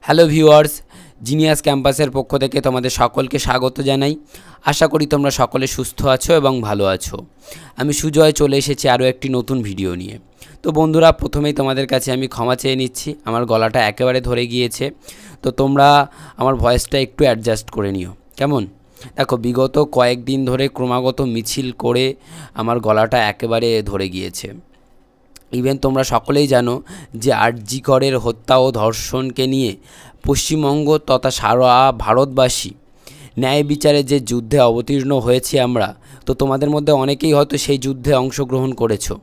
Hello viewers, genius ক্যাম্পাসের পক্ষ থেকে তোমাদের সকলকে স্বাগত জানাই। আশা করি তোমরা সকলে সুস্থ আছো এবং ভালো আছো। আমি সুজয় চলে এসেছি আরও একটি নতুন ভিডিও নিয়ে। তো বন্ধুরা, প্রথমেই তোমাদের কাছে আমি ক্ষমা চেয়ে নিচ্ছি, আমার গলাটা একেবারে ধরে গিয়েছে। তো তোমরা আমার ভয়েসটা একটু অ্যাডজাস্ট করে নিও, কেমন? দেখো, বিগত কয়েকদিন ধরে ক্রমাগত মিছিল করে আমার গলাটা একেবারে ধরে গিয়েছে। ইভেন তোমরা সকলেই জানো যে আর.জি. করের হত্যা ও ধর্ষণকে নিয়ে পশ্চিমবঙ্গ তথা সারা ভারতবাসী ন্যায় বিচারে যে যুদ্ধে অবতীর্ণ হয়েছি আমরা, তো তোমাদের মধ্যে অনেকেই হয়তো সেই যুদ্ধে অংশগ্রহণ করেছো।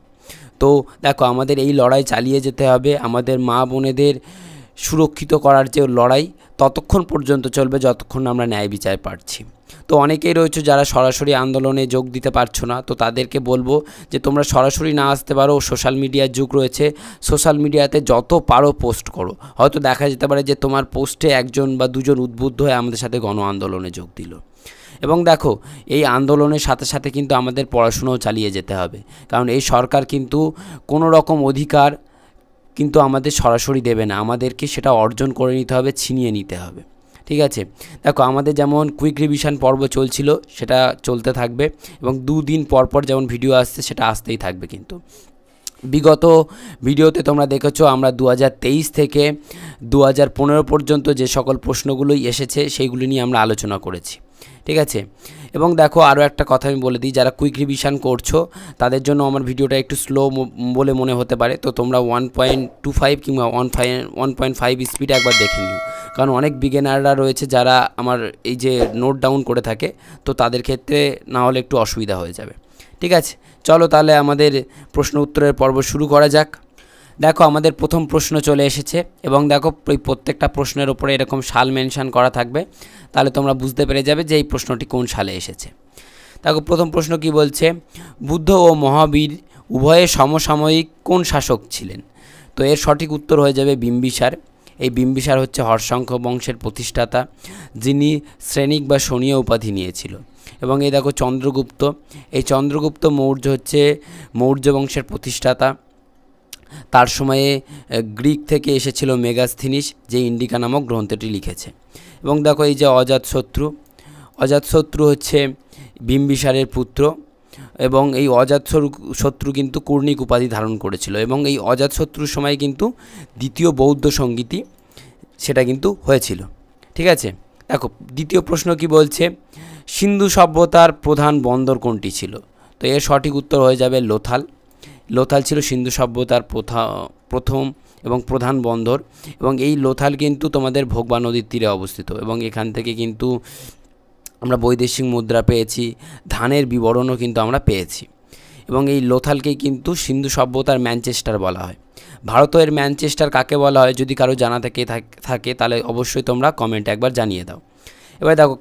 তো দেখো, আমাদের এই লড়াই চালিয়ে যেতে হবে। আমাদের মা বোনেদের সুরক্ষিত করার যে লড়াই ততক্ষণ পর্যন্ত চলবে যতক্ষণ আমরা ন্যায় বিচার পাচ্ছি। তো অনেকেই রয়েছে যারা সরাসরি আন্দোলনে যোগ দিতে পারছো না, তো তাদেরকে বলবো যে তোমরা সরাসরি না আসতে পারো, সোশ্যাল মিডিয়ার যুগ রয়েছে, সোশ্যাল মিডিয়াতে যত পারো পোস্ট করো। হয়তো দেখা যেতে পারে যে তোমার পোস্টে একজন বা দুজন উদ্বুদ্ধ হয়ে আমাদের সাথে গণ আন্দোলনে যোগ দিল। এবং দেখো, এই আন্দোলনের সাথে সাথে কিন্তু আমাদের পড়াশুনোও চালিয়ে যেতে হবে, কারণ এই সরকার কিন্তু কোনো রকম অধিকার কিন্তু আমাদের সরাসরি দেবে না, আমাদেরকে সেটা অর্জন করে নিতে হবে, ছিনিয়ে নিতে হবে। ঠিক আছে, দেখো আমাদের যেমন কুইক রিভিশন পর্ব চলছিল সেটা চলতে থাকবে, এবং দুদিন পরপর যেমন ভিডিও আসছে সেটা আসতেই থাকবে। কিন্তু বিগত ভিডিওতে তোমরা দেখেছো আমরা 2023 থেকে 2015 পর্যন্ত যে সকল প্রশ্নগুলোই এসেছে সেইগুলি নিয়ে আমরা আলোচনা করেছি। ঠিক আছে, এবং দেখো আরও একটা কথা আমি বলে দিই, যারা কুইক রিভিশন করছো তাদের জন্য আমার ভিডিওটা একটু স্লো বলে মনে হতে পারে, তো তোমরা 1.25 কিংবা 1.5 স্পিডে একবার দেখে নিও, কারণ অনেক বিগিনাররা রয়েছে যারা আমার এই যে নোট ডাউন করে থাকে, তো তাদের ক্ষেত্রে না হলে একটু অসুবিধা হয়ে যাবে। ঠিক আছে, চলো তাহলে আমাদের প্রশ্ন উত্তরের পর্ব শুরু করা যাক। দেখো, আমাদের প্রথম প্রশ্ন চলে এসেছে, এবং দেখো প্রত্যেকটা প্রশ্নের ওপরে এরকম সাল মেনশন করা থাকবে, তাহলে তোমরা বুঝতে পেরে যাবে যে এই প্রশ্নটি কোন সালে এসেছে। দেখো, প্রথম প্রশ্ন কি বলছে, বুদ্ধ ও মহাবীর উভয়ে সমসাময়িক কোন শাসক ছিলেন? তো এর সঠিক উত্তর হয়ে যাবে বিম্বিসার। এই বিম্বিসার হচ্ছে হর্ষাঙ্ক বংশের প্রতিষ্ঠাতা, যিনি শ্রেণিক বা শোণীয় উপাধি নিয়েছিল। এবং এই দেখো চন্দ্রগুপ্ত, এই চন্দ্রগুপ্ত মৌর্য হচ্ছে মৌর্য বংশের প্রতিষ্ঠাতা। তার সময়ে গ্রিক থেকে এসেছিল মেগাস্থিনিস, যে ইন্ডিকা নামক গ্রন্থটি লিখেছে। এবং দেখো এই যে অজাতশত্রু হচ্ছে বিম্বিসারের পুত্র, এবং এই অজাতশত্রু কিন্তু কূর্ণিক উপাধি ধারণ করেছিল, এবং এই অজাতশত্রুর সময় কিন্তু দ্বিতীয় বৌদ্ধ সংগীতি সেটা কিন্তু হয়েছিল। ঠিক আছে, দেখো দ্বিতীয় প্রশ্ন কি বলছে, সিন্ধু সভ্যতার প্রধান বন্দর কোনটি ছিল? তো এর সঠিক উত্তর হয়ে যাবে লোথাল। লোথাল ছিল সিন্ধু সভ্যতার প্রথম এবং প্রধান বন্দর, এবং এই লোথাল কিন্তু তোমাদের ভোগবা নদীর তীরে অবস্থিত, এবং এখান থেকে কিন্তু আমরা বৈদেশিক মুদ্রা পেয়েছি, ধানের বিবরণও কিন্তু আমরা পেয়েছি। এবং এই লোথালকেই কিন্তু সিন্ধু সভ্যতার ম্যানচেস্টার বলা হয়। ভারতের ম্যানচেস্টার কাকে বলা হয় যদি কারো জানা থাকে তাহলে অবশ্যই তোমরা কমেন্টে একবার জানিয়ে দাও। এবার দেখো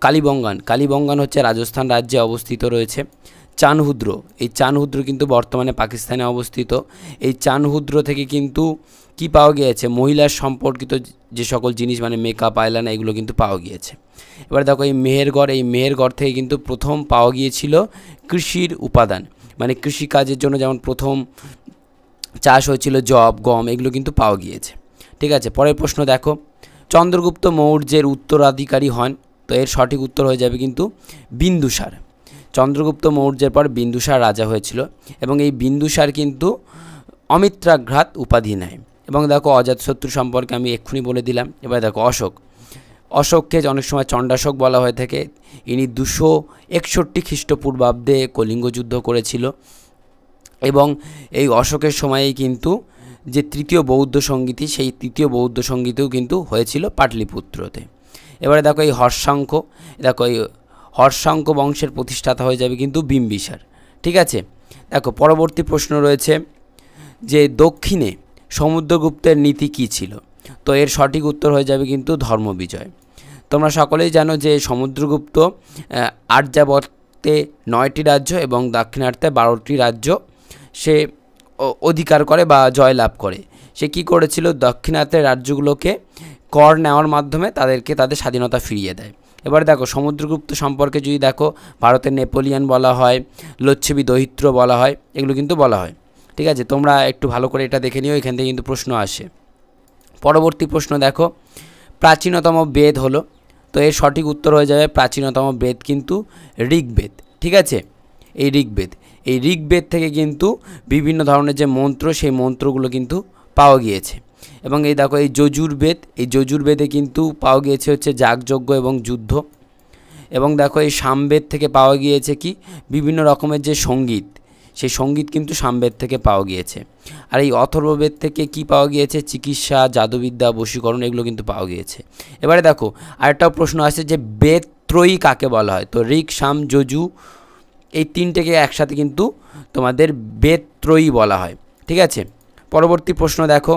কালীবঙ্গান হচ্ছে রাজস্থান রাজ্যে অবস্থিত রয়েছে। চানহুদ্র, এই চানহুদ্র কিন্তু বর্তমানে পাকিস্তানে অবস্থিত। এই চানহুদ্র থেকে কিন্তু কি পাওয়া গিয়েছে, মহিলার সম্পর্কিত যে সকল জিনিস, মানে মেকআপ, আইলাইনার, এগুলো কিন্তু পাওয়া গিয়েছে। এবার দেখো এই মেহেরগড় থেকে কিন্তু প্রথম পাওয়া গিয়েছিল কৃষির উপাদান, মানে কৃষিকাজের জন্য যেমন প্রথম চাষ হয়েছিল যব, গম, এগুলো কিন্তু পাওয়া গিয়েছে। ঠিক আছে, পরের প্রশ্ন দেখো, চন্দ্রগুপ্ত মৌর্যের উত্তরাধিকারী হন? তো এর সঠিক উত্তর হয়ে যাবে কিন্তু বিন্দুসার। চন্দ্রগুপ্ত মৌর্যের পর বিন্দুসার রাজা হয়েছিল, এবং এই বিন্দুসার কিন্তু অমিত্রাঘাত উপাধি নেয়। এবং দেখো অজাতশত্রু সম্পর্কে আমি এক্ষুনি বলে দিলাম। এবার দেখো অশোককে অনেক সময় চণ্ডাশোক বলা হয়ে থাকে। ইনি 261 খ্রিস্টপূর্বাব্দে কলিঙ্গ যুদ্ধ করেছিল, এবং এই অশোকের সময়েই কিন্তু যে তৃতীয় বৌদ্ধ সংগীতি, সেই তৃতীয় বৌদ্ধ সংগীতেও কিন্তু হয়েছিল পাটলিপুত্রতে। এবারে দেখো এই হর্ষাঙ্ক বংশের প্রতিষ্ঠাতা হয়ে যাবে কিন্তু বিম্বিসার। ঠিক আছে, দেখো পরবর্তী প্রশ্ন রয়েছে যে দক্ষিণে সমুদ্রগুপ্তের নীতি কী ছিল? তো এর সঠিক উত্তর হয়ে যাবে কিন্তু ধর্মবিজয়। তোমরা সকলেই জানো যে সমুদ্রগুপ্ত আর্যাবর্তে 9টি রাজ্য এবং দাক্ষিণাত্যে 12টি রাজ্য সে অধিকার করে বা জয়লাভ করে। সে কি করেছিল, দক্ষিণাত্যের রাজ্যগুলোকে কর নেওয়ার মাধ্যমে তাদেরকে তাদের স্বাধীনতা ফিরিয়ে দেয়। এবার দেখো সমুদ্রগুপ্ত সম্পর্কে যদি দেখো, ভারতের নেপোলিয়ান বলা হয়, লচ্ছবি দহিত্র বলা হয়, এগুলো কিন্তু বলা হয়। ঠিক আছে, তোমরা একটু ভালো করে এটা দেখে নিও, এখান থেকে কিন্তু প্রশ্ন আসে। পরবর্তী প্রশ্ন দেখো, প্রাচীনতম বেদ হলো, তো এর সঠিক উত্তর হয়ে যাবে প্রাচীনতম বেদ কিন্তু ঋগ্বেদ। ঠিক আছে, এই ঋগ্বেদ থেকে কিন্তু বিভিন্ন ধরনের যে মন্ত্র, সেই মন্ত্রগুলো কিন্তু পাওয়া গিয়েছে। এবং এই দেখো এই যজুর্বেদে কিন্তু পাওয়া গিয়েছে হচ্ছে যাগযজ্ঞ এবং যুদ্ধ। এবং দেখো এই সামবেদ থেকে পাওয়া গিয়েছে কি বিভিন্ন রকমের যে সঙ্গীত, সেই সঙ্গীত কিন্তু সামবেদ থেকে পাওয়া গিয়েছে। আর এই অথর্ববেদ থেকে কি পাওয়া গিয়েছে, চিকিৎসা, জাদুবিদ্যা, বশীকরণ, এগুলো কিন্তু পাওয়া গিয়েছে। এবারে দেখো আরেকটাও প্রশ্ন আছে যে বেদ ত্রয়ী কাকে বলা হয়। তো ঋক, সাম, যজু এই তিনটেকে একসাথে কিন্তু তোমাদের বেদ ত্রয়ী বলা হয়। ঠিক আছে, পরবর্তী প্রশ্ন দেখো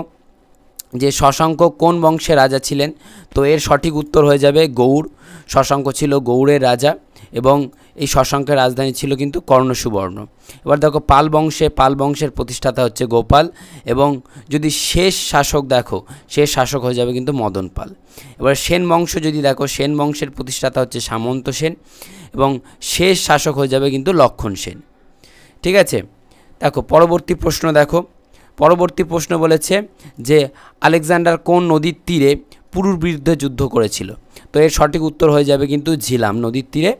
যে শশাঙ্ক কোন বংশের রাজা ছিলেন। তো এর সঠিক উত্তর হয়ে যাবে গৌড়। শশাঙ্ক ছিল গৌড়ের রাজা এবং এই শশাঙ্কের রাজধানী ছিল কিন্তু কর্ণসুবর্ণ। এবার দেখো পাল বংশের প্রতিষ্ঠাতা হচ্ছে গোপাল। এবং যদি শেষ শাসক দেখো, শেষ শাসক হয়ে যাবে কিন্তু মদন পাল। এবার সেন বংশ যদি দেখো, সেন বংশের প্রতিষ্ঠাতা হচ্ছে সামন্ত সেন এবং শেষ শাসক হয়ে যাবে কিন্তু লক্ষণ সেন। ঠিক আছে, দেখো পরবর্তী প্রশ্ন বলেছে যে আলেকজান্ডার কোন নদীর তীরে পুরুর বিরুদ্ধে যুদ্ধ করেছিল। তো এর সঠিক উত্তর হয়ে যাবে কিন্তু ঝিলাম নদীর তীরে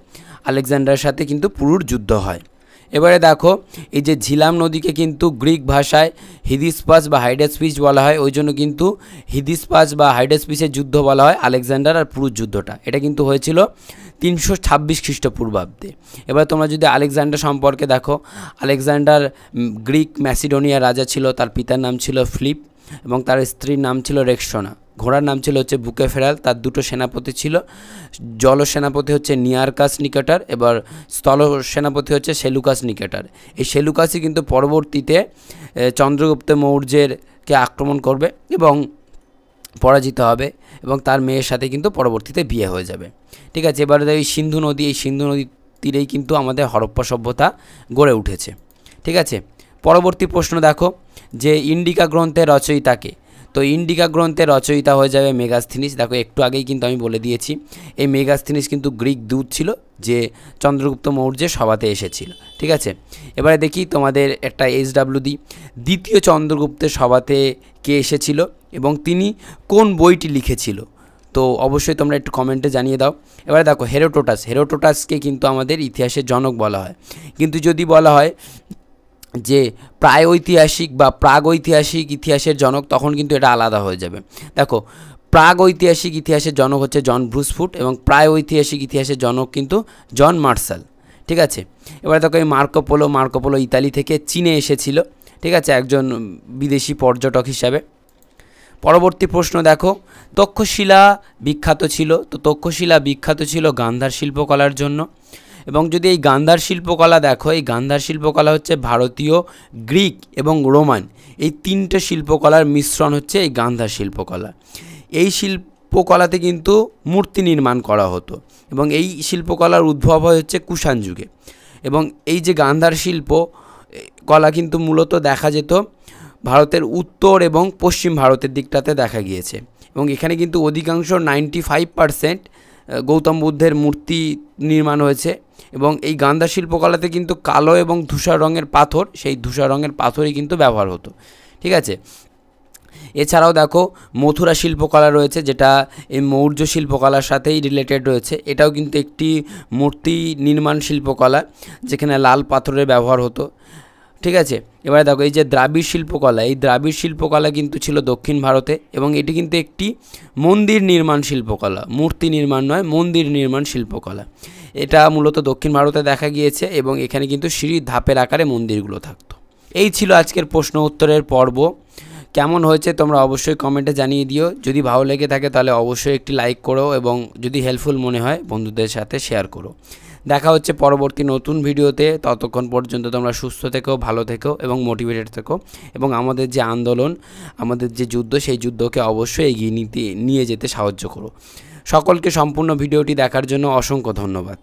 আলেকজান্ডারের সাথে কিন্তু পুরুর যুদ্ধ হয়। এবারে দেখো এই যে ঝিলাম নদীকে কিন্তু গ্রিক ভাষায় হিদিসপাস বা হাইডাসপিস বলা হয়, ওই জন্য কিন্তু হিদিসপাস বা হাইডাসপিসের যুদ্ধ বলা হয় আলেকজান্ডার আর পুরুর যুদ্ধটা। এটা কিন্তু হয়েছিল 326 খ্রিস্টপূর্বাব্দে। এবার তোমরা যদি আলেকজান্ডার সম্পর্কে দেখো, আলেকজান্ডার গ্রিক ম্যাসিডোনিয়ার রাজা ছিল। তার পিতার নাম ছিল ফিলিপ এবং তার স্ত্রীর নাম ছিল রেক্সোনা। ঘোড়ার নাম ছিল হচ্ছে বুকেফেরাল। তার দুটো সেনাপতি ছিল, জল সেনাপতি হচ্ছে নিয়ারকাস নিকেটার, এবার স্থল সেনাপতি হচ্ছে সেলুকাস নিকেটার। এই সেলুকাসই কিন্তু পরবর্তীতে চন্দ্রগুপ্ত মৌর্যেরকে আক্রমণ করবে এবং পরাজিত হবে এবং তার মেয়ের সাথে কিন্তু পরবর্তীতে বিয়ে হয়ে যাবে। ঠিক আছে, এবারে এই সিন্ধু নদীর তীরেই কিন্তু আমাদের হরপ্পা সভ্যতা গড়ে উঠেছে। ঠিক আছে, পরবর্তী প্রশ্ন দেখো যে ইন্ডিকা গ্রন্থের রচয়িতাকে। তো ইন্ডিকা গ্রন্থের রচয়িতা হয়ে যাবে মেগাস্থিনিস। দেখো একটু আগেই কিন্তু আমি বলে দিয়েছি, এই মেগাস্থিনিস কিন্তু গ্রিক দূত ছিল যে চন্দ্রগুপ্ত মৌর্যের সভাতে এসেছিল। ঠিক আছে, এবারে দেখি তোমাদের একটা SW দিই। দ্বিতীয় চন্দ্রগুপ্তের সভাতে কে এসেছিল এবং তিনি কোন বইটি লিখেছিল। তো অবশ্যই তোমরা একটু কমেন্টে জানিয়ে দাও। এবারে দেখো হেরোটোটাসকে কিন্তু আমাদের ইতিহাসের জনক বলা হয়, কিন্তু যদি বলা হয় যে প্রাগৈতিহাসিক বা প্রাগৈতিহাসিক ইতিহাসের জনক, তখন কিন্তু এটা আলাদা হয়ে যাবে। দেখো প্রাগৈতিহাসিক ইতিহাসের জনক হচ্ছে জন ব্রুসফুট এবং প্রাগৈতিহাসিক ইতিহাসের জনক কিন্তু জন মার্শাল। ঠিক আছে, এবারে দেখো এই মার্কোপোলো ইতালি থেকে চীনে এসেছিল। ঠিক আছে, একজন বিদেশি পর্যটক হিসাবে। পরবর্তী প্রশ্ন দেখো তক্ষশিলা বিখ্যাত ছিল। তো তক্ষশিলা বিখ্যাত ছিল গান্ধার শিল্পকলার জন্য। এবং যদি এই গান্ধার শিল্পকলা দেখো, এই গান্ধার শিল্পকলা হচ্ছে ভারতীয়, গ্রিক এবং রোমান এই তিনটে শিল্পকলার মিশ্রণ হচ্ছে এই গান্ধার শিল্পকলা। এই শিল্পকলাতে কিন্তু মূর্তি নির্মাণ করা হতো এবং এই শিল্পকলার উদ্ভব হচ্ছে কুষাণ যুগে। এবং এই যে গান্ধার শিল্পকলা কিন্তু মূলত দেখা যেত ভারতের উত্তর এবং পশ্চিম ভারতের দিকটাতে দেখা গিয়েছে। এবং এখানে কিন্তু অধিকাংশ 95% গৌতম বুদ্ধের মূর্তি নির্মাণ হয়েছে। এবং এই গান্ধার শিল্পকলাতে কিন্তু কালো এবং ধূসর রঙের পাথর, সেই ধূসর রঙের পাথরই কিন্তু ব্যবহার হতো। ঠিক আছে, এছাড়াও দেখো মথুরা শিল্পকলা রয়েছে, যেটা এই মৌর্য শিল্পকলার সাথেই রিলেটেড রয়েছে। এটাও কিন্তু একটি মূর্তি নির্মাণ শিল্পকলা যেখানে লাল পাথরের ব্যবহার হতো। ঠিক আছে, এবারে দেখো এই যে দ্রাবিড় শিল্পকলা, এই দ্রাবিড় শিল্পকলা কিন্তু ছিল দক্ষিণ ভারতে এবং এটি কিন্তু একটি মন্দির নির্মাণ শিল্পকলা, মূর্তি নির্মাণ নয়, মন্দির নির্মাণ শিল্পকলা। এটা মূলত দক্ষিণ ভারতে দেখা গিয়েছে এবং এখানে কিন্তু সিঁড়ির ধাপের আকারে মন্দিরগুলো থাকতো। এই ছিল আজকের প্রশ্ন উত্তরের পর্ব। কেমন হয়েছে তোমরা অবশ্যই কমেন্টে জানিয়ে দিও। যদি ভালো লেগে থাকে তাহলে অবশ্যই একটি লাইক করো এবং যদি হেল্পফুল মনে হয় বন্ধুদের সাথে শেয়ার করো। দেখা হচ্ছে পরবর্তী নতুন ভিডিওতে। ততক্ষণ পর্যন্ত তোমরা সুস্থ থেকো, ভালো থেকো এবং মোটিভেটেড থেকো এবং আমাদের যে আন্দোলন, আমাদের যে যুদ্ধ, সেই যুদ্ধকে অবশ্যই এগিয়ে নিয়ে যেতে সাহায্য করো। সকলকে সম্পূর্ণ ভিডিওটি দেখার জন্য অসংখ্য ধন্যবাদ।